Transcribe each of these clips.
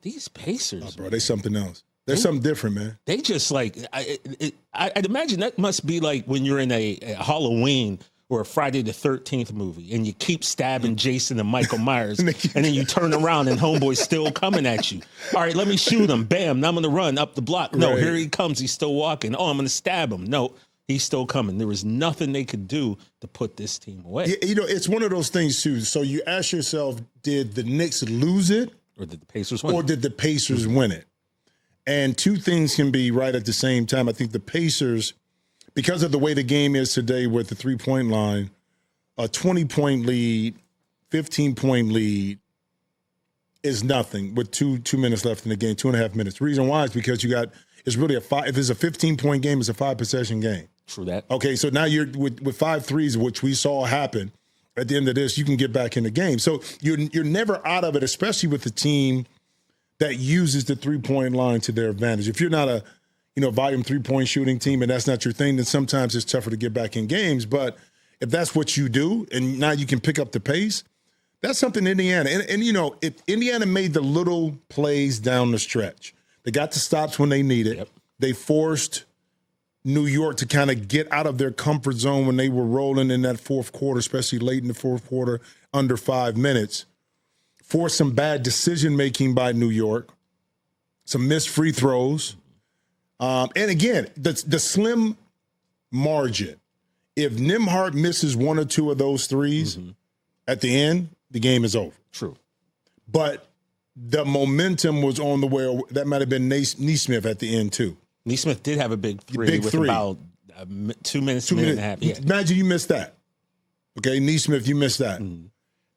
these Pacers, bro, they something else. They're something different, man. They just like, I'd imagine that must be like when you're in a Halloween or a Friday the 13th movie and you keep stabbing Jason and Michael Myers and then you turn around and homeboy's still coming at you. All right, let me shoot him. Bam, now I'm going to run up the block. No, Here he comes. He's still walking. Oh, I'm going to stab him. No, he's still coming. There was nothing they could do to put this team away. You know, it's one of those things, too. So you ask yourself, did the Knicks lose it? Or did the Pacers win? Or did the Pacers win it? And two things can be right at the same time. I think the Pacers, because of the way the game is today with the three-point line, a 20-point lead, 15-point lead is nothing with two minutes left in the game, 2.5 minutes. Reason why is because it's really if it's a 15-point game, it's a 5-possession game. True that. Okay, so now you're with 5 threes, which we saw happen at the end of this, you can get back in the game. So you're never out of it, especially with the team that uses the three-point line to their advantage. If you're not a volume three-point shooting team and that's not your thing, then sometimes it's tougher to get back in games. But if that's what you do and now you can pick up the pace, that's something Indiana. And if Indiana made the little plays down the stretch, they got the stops when they needed. Yep. They forced New York to kind of get out of their comfort zone when they were rolling in that fourth quarter, especially late in the fourth quarter, under 5 minutes. Forced some bad decision-making by New York, some missed free throws. And again, the slim margin. If Nembhard misses one or two of those threes at the end, the game is over. True. But the momentum was on the way. That might have been Nesmith at the end, too. Nesmith did have a big three about 2 minutes, minute and a half. Yeah. Imagine you missed that. Okay, Nesmith, you missed that.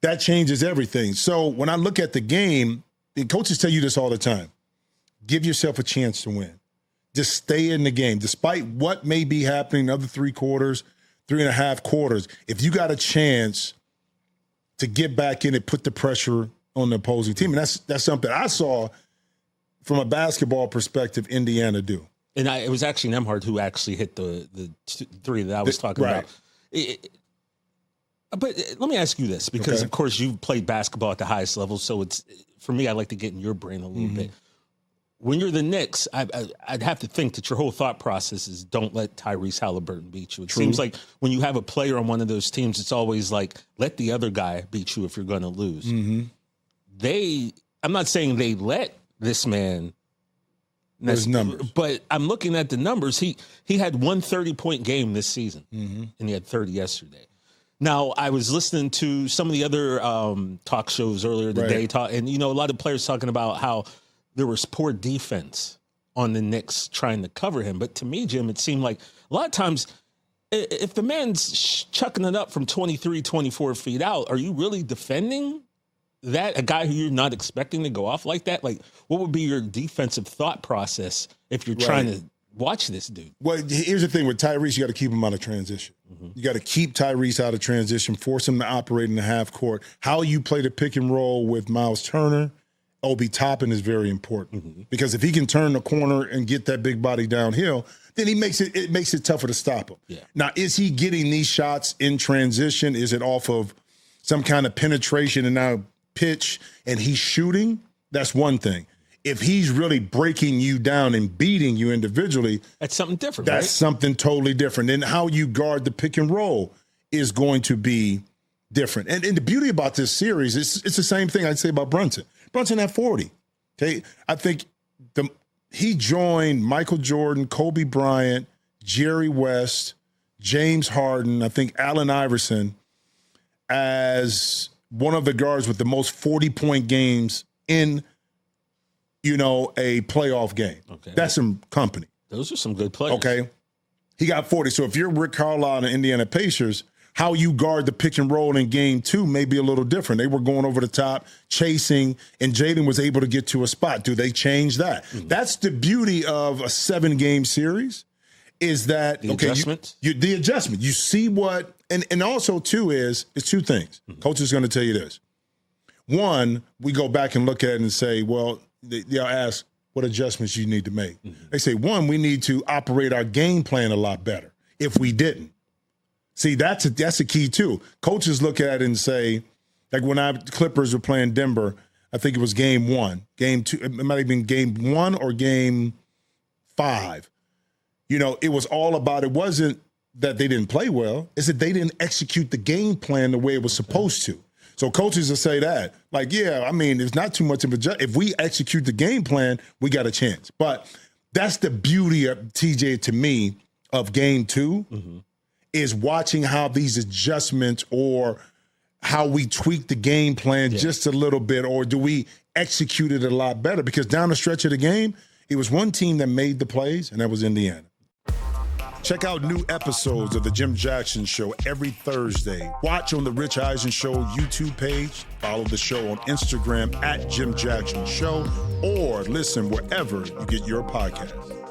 That changes everything. So when I look at the game, the coaches tell you this all the time. Give yourself a chance to win. Just stay in the game. Despite what may be happening in the other 3 quarters, 3.5 quarters, if you got a chance to get back in and put the pressure on the opposing team, and that's something I saw from a basketball perspective Indiana do. And it was actually Nembhard who actually hit the three that I was talking about. But let me ask you this, because, of course, you've played basketball at the highest level, so it's for me, I like to get in your brain a little bit. When you're the Knicks, I'd have to think that your whole thought process is don't let Tyrese Halliburton beat you. It seems like when you have a player on one of those teams, it's always like, let the other guy beat you if you're going to lose. I'm not saying they let this man. There's numbers. But I'm looking at the numbers. He had one 30-point game this season, and he had 30 yesterday. Now, I was listening to some of the other talk shows earlier today, and a lot of players talking about how there was poor defense on the Knicks trying to cover him. But to me, Jim, it seemed like a lot of times if the man's chucking it up from 23, 24 feet out, are you really defending that, a guy who you're not expecting to go off like that? Like, what would be your defensive thought process if you're trying to watch this dude? Well, here's the thing with Tyrese, you got to keep him out of transition. You got to keep Tyrese out of transition, force him to operate in the half court. How you play the pick and roll with Miles Turner, Obi Toppin is very important because if he can turn the corner and get that big body downhill, then it makes it tougher to stop him. Yeah. Now, is he getting these shots in transition? Is it off of some kind of penetration and now pitch and he's shooting? That's one thing. If he's really breaking you down and beating you individually, that's something different. That's something totally different. And how you guard the pick and roll is going to be different. And the beauty about this series, it's the same thing I'd say about Brunson. Brunson at 40. Okay, I think he joined Michael Jordan, Kobe Bryant, Jerry West, James Harden, I think Allen Iverson as one of the guards with the most 40-point games in a playoff game. Okay. That's some company. Those are some good players. Okay. He got 40. So if you're Rick Carlisle and the Indiana Pacers, how you guard the pick and roll in game 2 may be a little different. They were going over the top, chasing, and Jaden was able to get to a spot. Do they change that? That's the beauty of a 7-game series is that, the adjustment. The adjustment. You see what, and also too it's 2 things. Coach is going to tell you this. One, we go back and look at it and say, well, they'll ask what adjustments you need to make. They say, one, we need to operate our game plan a lot better if we didn't. See, that's a key too. Coaches look at it and say, like when Clippers were playing Denver, I think it was game 1. Game 2, it might have been game 1 or game 5. You know, it was all about, it wasn't that they didn't play well, it's that they didn't execute the game plan the way it was supposed to. So coaches will say that, like, yeah, I mean, there's not too much of a, if we execute the game plan, we got a chance. But that's the beauty of, TJ, to me, of game 2, is watching how these adjustments or how we tweak the game plan just a little bit, or do we execute it a lot better? Because down the stretch of the game, it was one team that made the plays, and that was Indiana. Check out new episodes of The Jim Jackson Show every Thursday. Watch on the Rich Eisen Show YouTube page. Follow the show on Instagram at Jim Jackson Show, or listen wherever you get your podcasts.